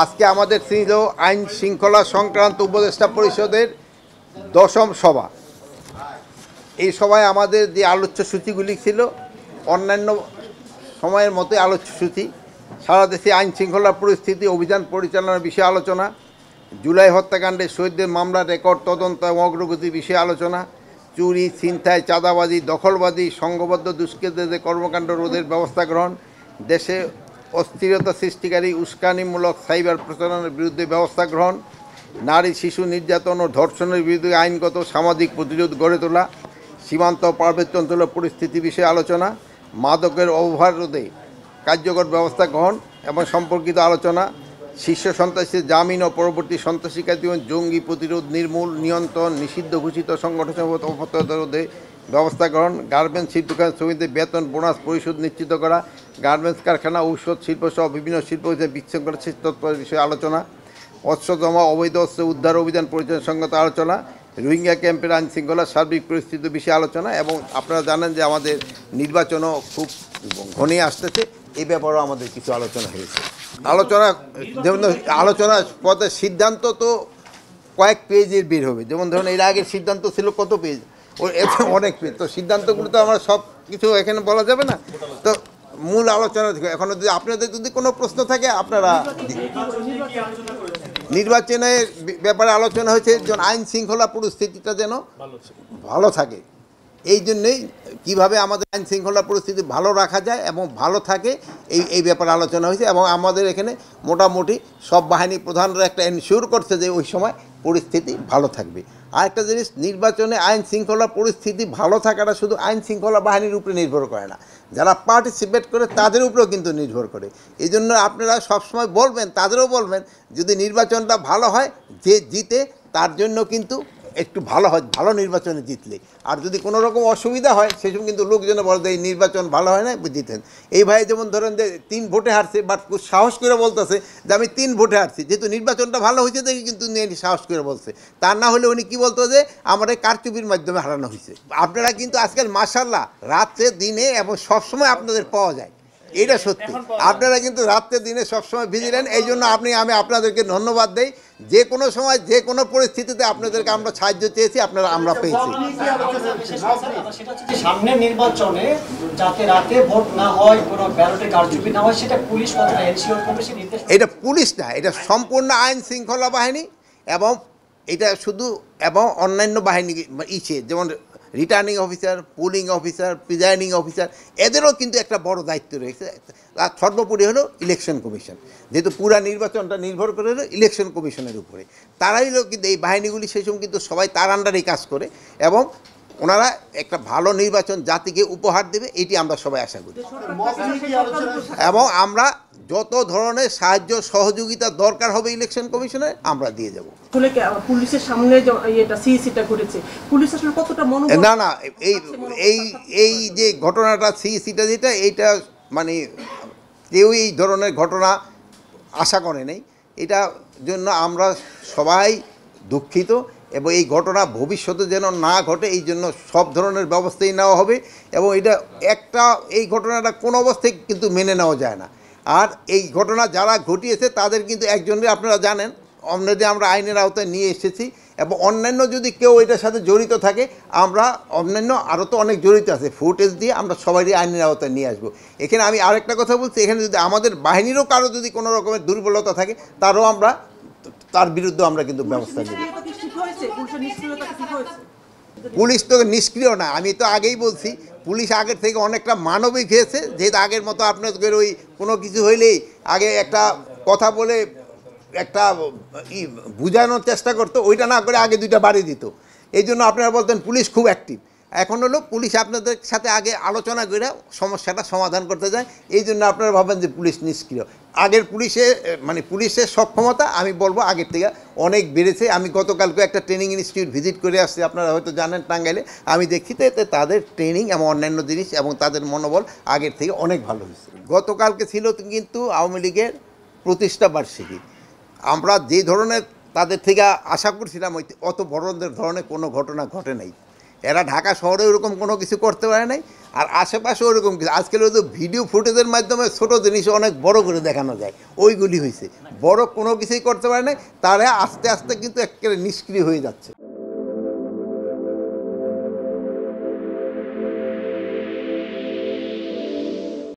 আজকে আমাদের ছিল আইন শৃঙ্খলা সংক্রান্ত উপদেষ্টা পরিষদের 10ম সভা। এই সভায় আমাদের যে আলোচ্য সূচিগুলি ছিল অন্যান্য সময়ের মতোই আলোচ্য সূচি। সারা দেশে আইন শৃঙ্খলা পরিস্থিতি, অভিযান পরিচালনার বিষয়ে আলোচনা, জুলাই হত্যাকাণ্ডে শহীদদের মামলার রেকর্ড তদন্ত এবং অগ্রগতি বিষয়ে আলোচনা, চুরি, ছিনতাই, চাঁদাবাজি, দখলবাজি, সংঘবদ্ধ দুষ্কৃতীদের কর্মকাণ্ড রোধের ব্যবস্থা গ্রহণ, দেশে অস্থিরতা সৃষ্টিকারী উস্কানিমূলক সাইবার প্রচারণার বিরুদ্ধে ব্যবস্থা গ্রহণ, নারী শিশু নির্যাতন ও ধর্ষণের বিরুদ্ধে আইনগত সামাজিক প্রতিরোধ গড়ে তোলা, সীমান্ত পার্বত্য অঞ্চলের পরিস্থিতি বিষয়ে আলোচনা, মাদকের অপব্যবহার রোধে কার্যকর ব্যবস্থা গ্রহণ এবং সম্পর্কিত আলোচনা, শীর্ষ সন্ত্রাসীর জামিন ও পরবর্তী সন্ত্রাসী কার্যক্রম, জঙ্গি প্রতিরোধ, নির্মূল, নিয়ন্ত্রণ, নিষিদ্ধ ঘোষিত সংগঠন অপতথ্য রোধে ব্যবস্থা গ্রহণ, গার্মেন্টস শিল্পকারখানা শ্রমিকদের বেতন বোনাস পরিশোধ নিশ্চিত করা, গার্মেন্টস কারখানা, ঔষধ শিল্প সহ বিভিন্ন শিল্প বিশৃঙ্খলা সৃষ্টি তৎপর বিষয়ে আলোচনা, অস্ত্র জমা, অবৈধ অস্ত্র উদ্ধার অভিযান পরিচালনা সংক্রান্ত আলোচনা, রোহিঙ্গা ক্যাম্পের আইন শৃঙ্খলা সার্বিক পরিস্থিতি বিষয়ে আলোচনা। এবং আপনারা জানেন যে আমাদের নির্বাচনও খুব ঘনিয়ে আসতেছে, এই ব্যাপারেও আমাদের কিছু আলোচনা হয়েছে। যেমন আলোচনা পথে সিদ্ধান্ত তো কয়েক পেজের বের হবে। যেমন ধরুন এর আগের সিদ্ধান্ত ছিল কত পেজ, ও অনেক পেজ। তো সিদ্ধান্তগুলো তো আমরা সব কিছু এখানে বলা যাবে না। তো মূল আলোচনা এখন যদি আপনাদের যদি কোনো প্রশ্ন থাকে আপনারা। নির্বাচনের ব্যাপারে আলোচনা হয়েছে যেন আইন শৃঙ্খলা পরিস্থিতিটা যেন ভালো থাকে, এই জন্যেই কীভাবে আমাদের আইন শৃঙ্খলা পরিস্থিতি ভালো রাখা যায় এবং ভালো থাকে এই ব্যাপারে আলোচনা হয়েছে। এবং আমাদের এখানে মোটামুটি সব বাহিনী প্রধানরা একটা এনশিওর করছে যে ওই সময় পরিস্থিতি ভালো থাকবে। আর একটা জিনিস, নির্বাচনে আইন শৃঙ্খলা পরিস্থিতি ভালো থাকাটা শুধু আইন শৃঙ্খলা বাহিনীর উপরে নির্ভর করে না, যারা পার্টিসিপেট করে তাদের উপরেও কিন্তু নির্ভর করে। এই জন্য আপনারা সবসময় বলবেন, তাদেরও বলবেন, যদি নির্বাচনটা ভালো হয়, যে জিতে তার জন্য কিন্তু একটু ভালো হয়, ভালো নির্বাচনে জিতলে। আর যদি কোনো রকম অসুবিধা হয় সেসব কিন্তু লোকজন বলতে এই নির্বাচন ভালো হয় না, জিতেন। এই ভাই যেমন ধরেন যে 3 ভোটে হারছে, বাট সাহস করে বলতেছে যে আমি 3 ভোটে হারছি, যেহেতু নির্বাচনটা ভালো হয়েছে দেখি কিন্তু সাহস করে বলছে। তার না হলে উনি কী বলতো যে আমার এই কারচুপির মাধ্যমে হারানো হয়েছে। আপনারা কিন্তু আজকাল মাশাআল্লাহ রাত্রে দিনে এবং সবসময় আপনাদের পাওয়া যায়, এটা সত্যি। আপনারা কিন্তু রাত্রে দিনে সবসময় ভিজিলেন, এই জন্য আমি আপনাদেরকে ধন্যবাদ দেই। যে কোনো সময় যে কোনো পরিস্থিতিতে আপনাদেরকে আমরা সাহায্য চেয়েছি, আমরা পেয়েছি। সামনে নির্বাচনে যাতে রাতে ভোট না হয়, কোনো ব্যালটে কারচুপি না হয়, সেটা পুলিশ কতটা এনশিওর করবে সেই নির্দেশ? এটা পুলিশ না, এটা সম্পূর্ণ আইন শৃঙ্খলা বাহিনী এবং এটা শুধু এবং অন্যান্য বাহিনী যেমন returning officer, pulling officer, presiding officer, এদেরও কিন্তু একটা বড় দায়িত্ব রয়েছে। আর সর্বোপরি হলো ইলেকশন কমিশন, যেহেতু পুরা নির্বাচনটা নির্ভর করে হলো ইলেকশন কমিশনের উপরে। তারাই কিন্তু এই বাহিনীগুলি সেই সময় কিন্তু সবাই তার আন্ডারেই কাজ করে এবং ওনারা একটা ভালো নির্বাচন জাতিকে উপহার দেবে, এটি আমরা সবাই আশা করি। এবং আমরা যত ধরনের সাহায্য সহযোগিতা দরকার হবে ইলেকশন কমিশনে আমরা দিয়ে যাব। পুলিশের সামনে এটা সিইসিটা করেছে, পুলিশ আসলে কতটা মনোবল? না এই যে ঘটনাটা সিইসিটা যেটা, এইটা মানে কেউ এই ধরনের ঘটনা আশা করে নেই। এটা জন্য আমরা সবাই দুঃখিত এবং এই ঘটনা ভবিষ্যতে যেন না ঘটে এই জন্য সব ধরনের ব্যবস্থাই নেওয়া হবে। এবং এই ঘটনাটা কোনো অবস্থায় কিন্তু মেনে নেওয়া যায় না। আর এই ঘটনা যারা ঘটিয়েছে তাদের কিন্তু একজনের আপনারা জানেন অন্যদের আমরা আইনের আওতায় নিয়ে এসেছি। এবং অন্যান্য যদি কেউ এটার সাথে জড়িত থাকে, আমরা অন্যান্য আরও তো অনেক জড়িত আছে, ফুটেজ দিয়ে আমরা সবারই আইনের আওতায় নিয়ে আসবো। এখানে আমি আরেকটা কথা বলছি, এখানে যদি আমাদের বাহিনীরও কারো যদি কোনো রকমের দুর্বলতা থাকে তার বিরুদ্ধে আমরা কিন্তু ব্যবস্থা নেব। পুলিশ তো নিষ্ক্রিয় না, আমি তো আগেই বলছি, পুলিশ আগের থেকে অনেকটা মানবিক হয়েছে। যেহেতু আগের মতো আপনাদের ওই কোনো কিছু হইলেই আগে একটা কথা বলে একটা বুঝানোর চেষ্টা করতো, ওইটা না করে আগে 2টা বাড়ি দিত। এই জন্য আপনারা বলতেন পুলিশ খুব অ্যাক্টিভ। এখন হলো পুলিশ আপনাদের সাথে আগে আলোচনা করে সমস্যাটা সমাধান করতে যায়, এই জন্য আপনারা ভাবেন যে পুলিশ নিষ্ক্রিয়। আগের পুলিশের সক্ষমতা আমি বলবো আগের থেকে অনেক বেড়েছে। আমি গতকালকে একটা ট্রেনিং ইনস্টিটিউট ভিজিট করে আসছি, আপনারা হয়তো জানেন টাঙ্গাইলে। আমি দেখছি তো তাদের ট্রেনিং এবং অন্যান্য জিনিস এবং তাদের মনোবল আগের থেকে অনেক ভালো হয়েছে। গতকালকে ছিল কিন্তু আওয়ামী লীগের প্রতিষ্ঠা বার্ষিকী। আমরা যে ধরনের তাদের থেকে আশা করছিলাম অত বড় ধরনের কোনো ঘটনা ঘটে নাই। এরা ঢাকা শহরে ওরকম কোনো কিছু করতে পারে নাই, আর আশেপাশে ওরকম কিছু আজকাল তো ভিডিও ফুটেজের মাধ্যমে ছোটো জিনিস অনেক বড় করে দেখানো যায়, ওইগুলি হয়েছে। বড় কোনো কিছুই করতে পারে নাই, তারা আস্তে আস্তে কিন্তু একেবারে নিষ্ক্রিয় হয়ে যাচ্ছে।